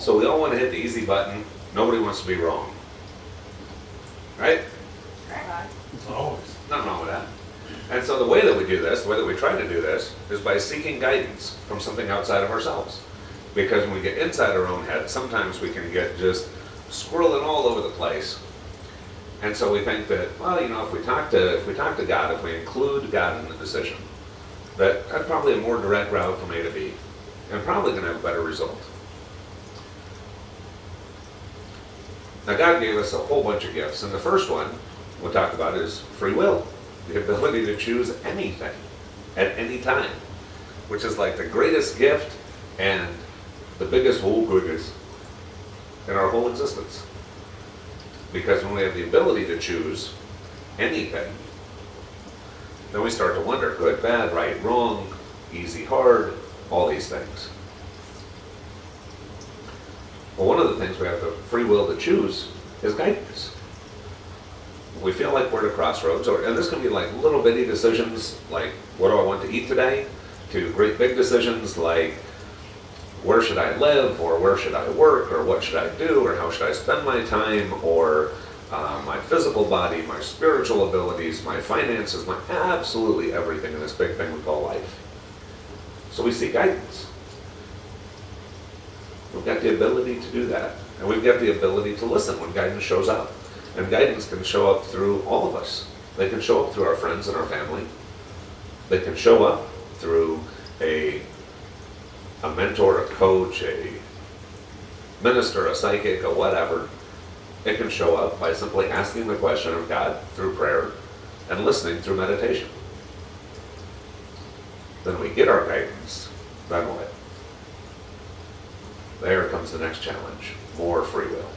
So we all want to hit the easy button. Nobody wants to be wrong. Right? Right. Always. Nothing wrong with that. And so the way that we do this, the way that we try to do this, is by seeking guidance from something outside of ourselves. Because when we get inside our own head, sometimes we can get just squirreling all over the place. And so we think that, well, you know, if we talk to God, if we include God in the decision, that's probably a more direct route from A to B, and probably going to have a better result. Now, God gave us a whole bunch of gifts, and the first one we'll talk about is free will, the ability to choose anything at any time, which is like the greatest gift and the biggest whole goodness in our whole existence. Because when we have the ability to choose anything, then we start to wonder, good, bad, right, wrong, easy, hard, all these things. Well, one of the things we have the free will to choose is guidance. We feel like we're at a crossroads, and this can be like little bitty decisions, like what do I want to eat today, to great big decisions like where should I live, or where should I work, or what should I do, or how should I spend my time, or my physical body, my spiritual abilities, my finances, my absolutely everything in this big thing we call life. So we seek guidance. We've got the ability to do that. And we've got the ability to listen when guidance shows up. And guidance can show up through all of us. They can show up through our friends and our family. They can show up through a mentor, a coach, a minister, a psychic, a whatever. It can show up by simply asking the question of God through prayer and listening through meditation. Then we get our guidance. Then what? There comes the next challenge. More free will.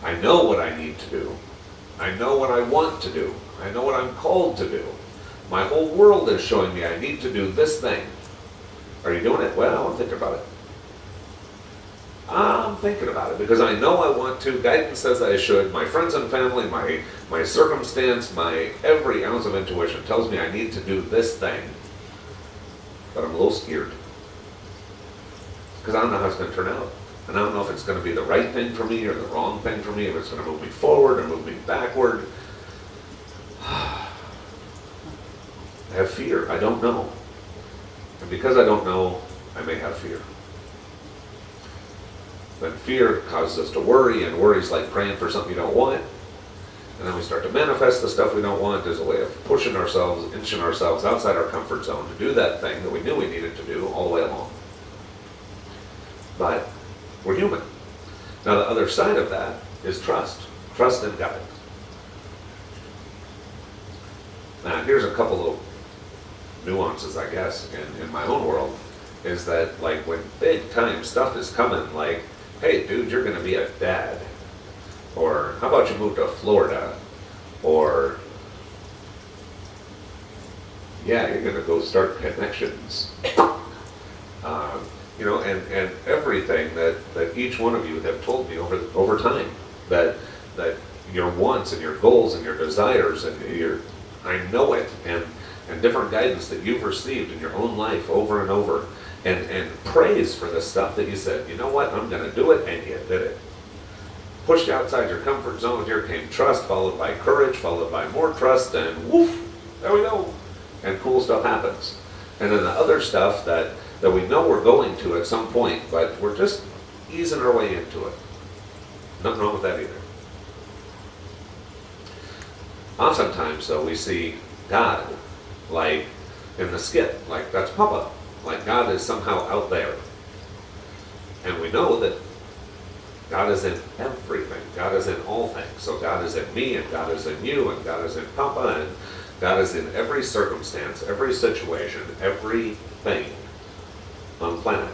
I know what I need to do. I know what I want to do. I know what I'm called to do. My whole world is showing me I need to do this thing. Are you doing it? Well, I'm thinking about it. I'm thinking about it because I know I want to. Guidance says I should. My friends and family, my circumstance, my every ounce of intuition tells me I need to do this thing. But I'm a little scared. Because I don't know how it's going to turn out. And I don't know if it's going to be the right thing for me or the wrong thing for me, if it's going to move me forward or move me backward. I have fear. I don't know. And because I don't know, I may have fear. Then fear causes us to worry, and worry's like praying for something you don't want. And then we start to manifest the stuff we don't want as a way of pushing ourselves, inching ourselves outside our comfort zone to do that thing that we knew we needed to do all the way along. But we're human. Now the other side of that is trust. Trust in God. Now here's a couple of nuances, I guess, in my own world, is that like when big time stuff is coming, like, hey dude, you're gonna be a dad. Or how about you move to Florida? Or yeah, you're gonna go start connections. You know, and everything that each one of you have told me over time, that your wants and your goals and your desires and I know it, and different guidance that you've received in your own life over and over, and praise for the stuff that you said, you know what, I'm going to do it, and you did it. Pushed you outside your comfort zone, here came trust, followed by courage, followed by more trust, and woof, there we go. And cool stuff happens. And then the other stuff that we know we're going to at some point, but we're just easing our way into it. Nothing wrong with that either. Oftentimes, though, we see God like in the skit, like that's Papa, like God is somehow out there. And we know that God is in everything. God is in all things. So God is in me, and God is in you, and God is in Papa, and God is in every circumstance, every situation, everything on the planet.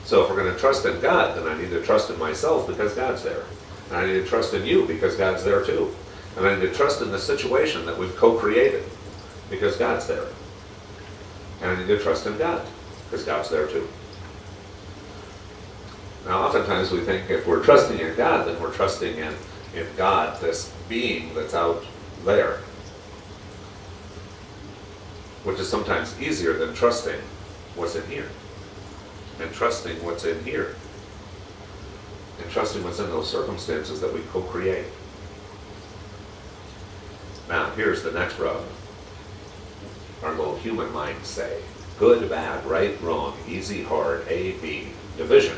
So if we're going to trust in God, then I need to trust in myself because God's there. And I need to trust in you because God's there too. And I need to trust in the situation that we've co-created because God's there. And I need to trust in God because God's there too. Now oftentimes we think if we're trusting in God, then we're trusting in God, this being that's out there. Which is sometimes easier than trusting what's in here. And trusting what's in here and trusting within those circumstances that we co-create. Now, here's the next rub. Our little human minds say, good, bad, right, wrong, easy, hard, A, B, division.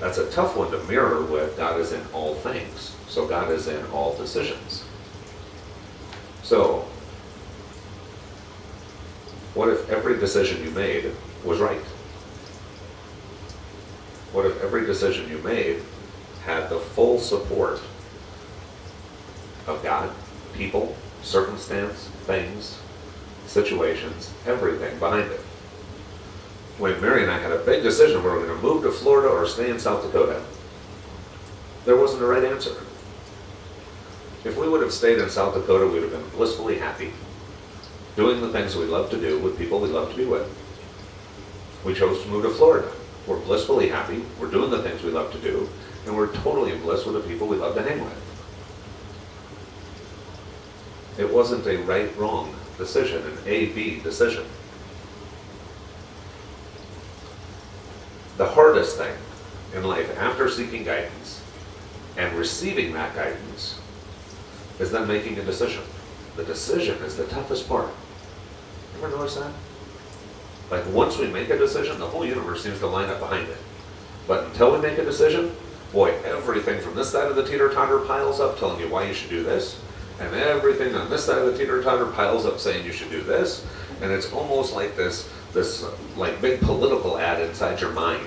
That's a tough one to mirror with God is in all things. So God is in all decisions. So, what if every decision you made was right? What if every decision you made had the full support of God, people, circumstance, things, situations, everything behind it? When Mary and I had a big decision, we were going to move to Florida or stay in South Dakota, there wasn't a right answer. If we would have stayed in South Dakota, we would have been blissfully happy, doing the things we love to do with people we love to be with. We chose to move to Florida. We're blissfully happy, we're doing the things we love to do, and we're totally in bliss with the people we love to hang with. It wasn't a right-wrong decision, an A-B decision. The hardest thing in life after seeking guidance and receiving that guidance is then making a decision. The decision is the toughest part. Ever notice that? Like once we make a decision, the whole universe seems to line up behind it. But until we make a decision, boy, everything from this side of the teeter-totter piles up telling you why you should do this, and everything on this side of the teeter-totter piles up saying you should do this, and it's almost like this like big political ad inside your mind.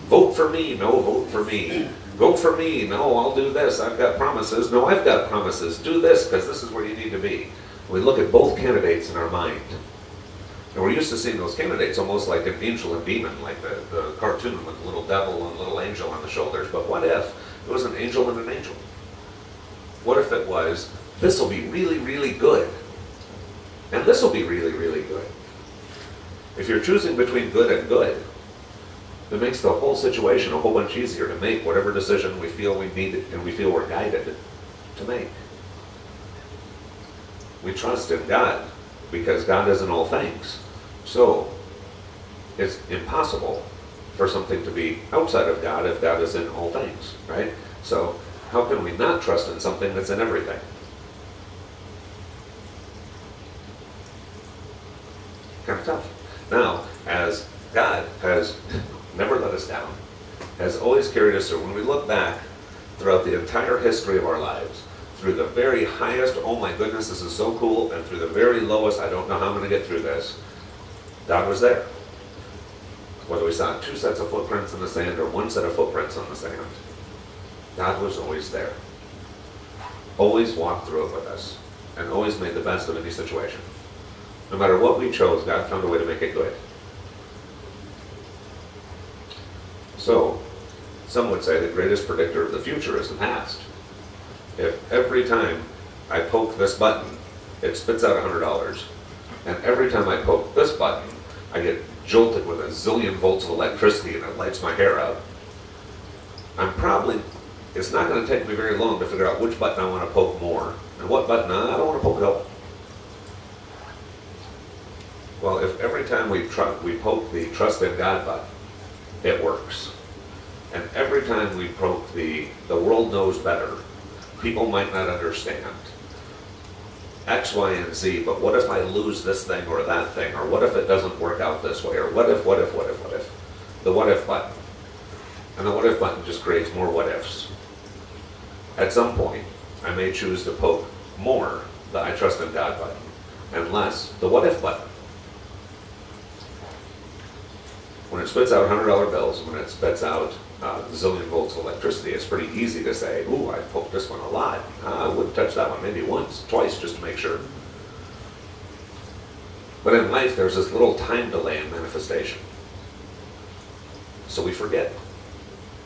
Vote for me, no, vote for me. Vote for me, no, I'll do this, I've got promises, no, I've got promises, do this, because this is where you need to be. We look at both candidates in our mind. And we're used to seeing those candidates almost like an angel and demon, like the cartoon with the little devil and little angel on the shoulders. But what if it was an angel and an angel? What if it was, this will be really, really good, and this will be really, really good? If you're choosing between good and good, it makes the whole situation a whole bunch easier to make whatever decision we feel we need and we feel we're guided to make. We trust in God because God is in all things. So it's impossible for something to be outside of God if God is in all things, right? So how can we not trust in something that's in everything? Kind of tough. Now, as God has never let us down, has always carried us through, when we look back throughout the entire history of our lives, through the very highest, oh my goodness, this is so cool, and through the very lowest, I don't know how I'm going to get through this, God was there. Whether we saw 2 sets of footprints in the sand or 1 set of footprints on the sand, God was always there. Always walked through it with us, and always made the best of any situation. No matter what we chose, God found a way to make it good. So, some would say the greatest predictor of the future is the past. If every time I poke this button, it spits out $100, and every time I poke this button, I get jolted with a zillion volts of electricity and it lights my hair up, it's not going to take me very long to figure out which button I want to poke more, and what button I don't want to poke at all. Well, if every time we poke the trust in God button, it works. And every time we poke the world knows better, people might not understand X, Y, and Z, but what if I lose this thing or that thing, or what if it doesn't work out this way, or what if? The what if button. And the what if button just creates more what ifs. At some point, I may choose to poke more the I trust in God button, and less the what if button. When it spits out $100 bills, when it spits out a zillion volts of electricity, it's pretty easy to say, ooh, I poked this one a lot. I wouldn't touch that one, maybe once, twice, just to make sure. But in life, there's this little time delay in manifestation. So we forget.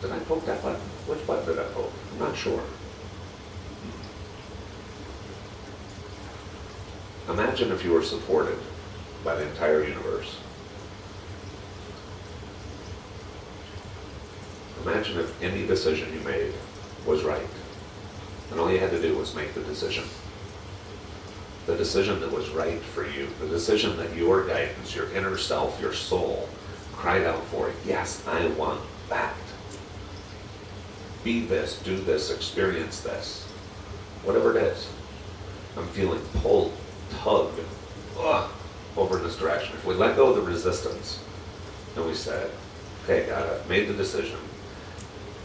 Did I poke that button? Which button did I poke? I'm not sure. Imagine if you were supported by the entire universe. Imagine if any decision you made was right, and all you had to do was make the decision. The decision that was right for you, the decision that your guidance, your inner self, your soul cried out for. Yes, I want that. be this, do this, experience this, whatever it is. I'm feeling pulled, tugged, over in this direction. If we let go of the resistance and we said, okay, God, I've made the decision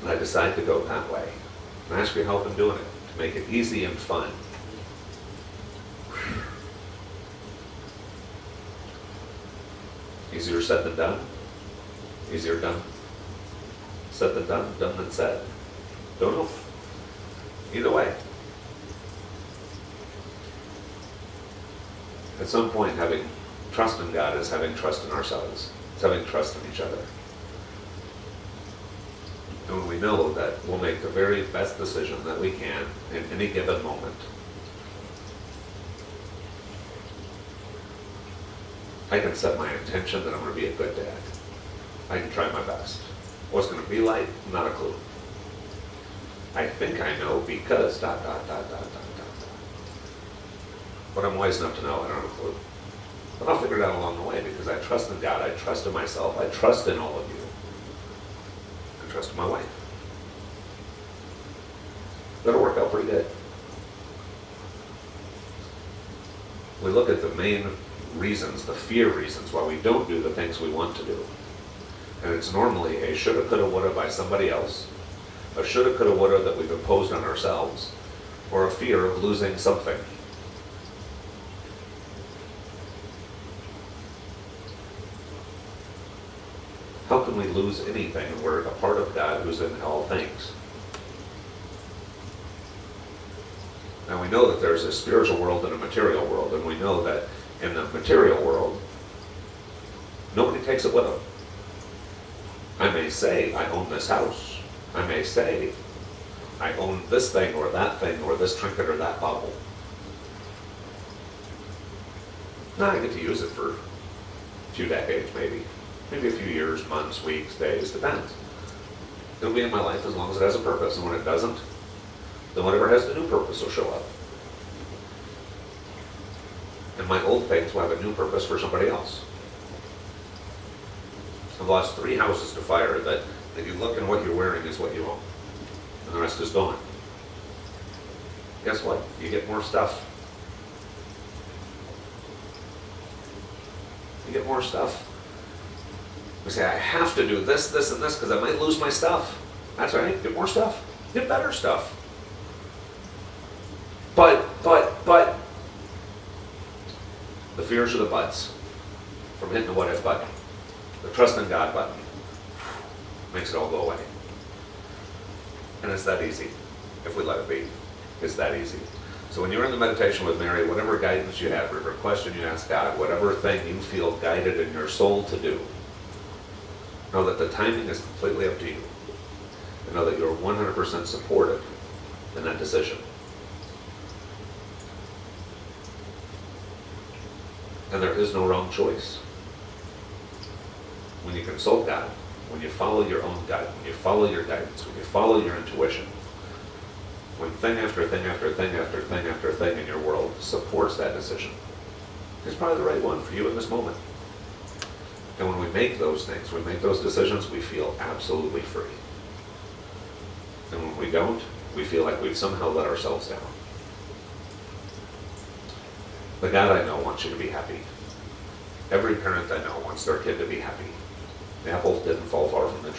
and I decide to go that way. And I ask your help in doing it to make it easy and fun. Easier said than done. Easier done. Said than done, done than said. Don't know. Either way. At some point, having trust in God is having trust in ourselves. It's having trust in each other. And when we know that we'll make the very best decision that we can in any given moment, I can set my intention that I'm going to be a good dad. I can try my best. What's going to be like? Not a clue. I think I know because ... But I'm wise enough to know I don't have a clue. But I'll figure it out along the way because I trust in God, I trust in myself, I trust in all of you. I trust in my wife. That'll work out pretty good. We look at the main reasons, the fear reasons why we don't do the things we want to do. And it's normally a shoulda, coulda, woulda by somebody else, a shoulda, coulda, woulda that we've imposed on ourselves, or a fear of losing something. How can we lose anything when we're a part of God who's in all things? Now we know that there's a spiritual world and a material world, and we know that in the material world, nobody takes it with them. I may say, I own this house. I may say, I own this thing or that thing or this trinket or that bauble. Now I get to use it for a few decades maybe. Maybe a few years, months, weeks, days, depends. It'll be in my life as long as it has a purpose, and when it doesn't, then whatever has the new purpose will show up. And my old things will have a new purpose for somebody else. I've lost 3 houses to fire that you look and what you're wearing is what you own. And the rest is gone. Guess what? You get more stuff. You get more stuff. We say, I have to do this, this, and this because I might lose my stuff. That's right. Get more stuff. Get better stuff. But, the fears are the buts from hitting the what if button. The trust in God button makes it all go away. And it's that easy, if we let it be. It's that easy. So when you're in the meditation with Mary, whatever guidance you have, whatever question you ask God, whatever thing you feel guided in your soul to do, know that the timing is completely up to you. And know that you're 100% supported in that decision. And there is no wrong choice. When you consult God, when you follow your own gut, when you follow your guidance, when you follow your intuition, when thing after thing after thing after thing after thing in your world supports that decision, it's probably the right one for you in this moment. And when we make those things, we make those decisions, we feel absolutely free. And when we don't, we feel like we've somehow let ourselves down. The God I know wants you to be happy. Every parent I know wants their kid to be happy. The apple didn't fall far from the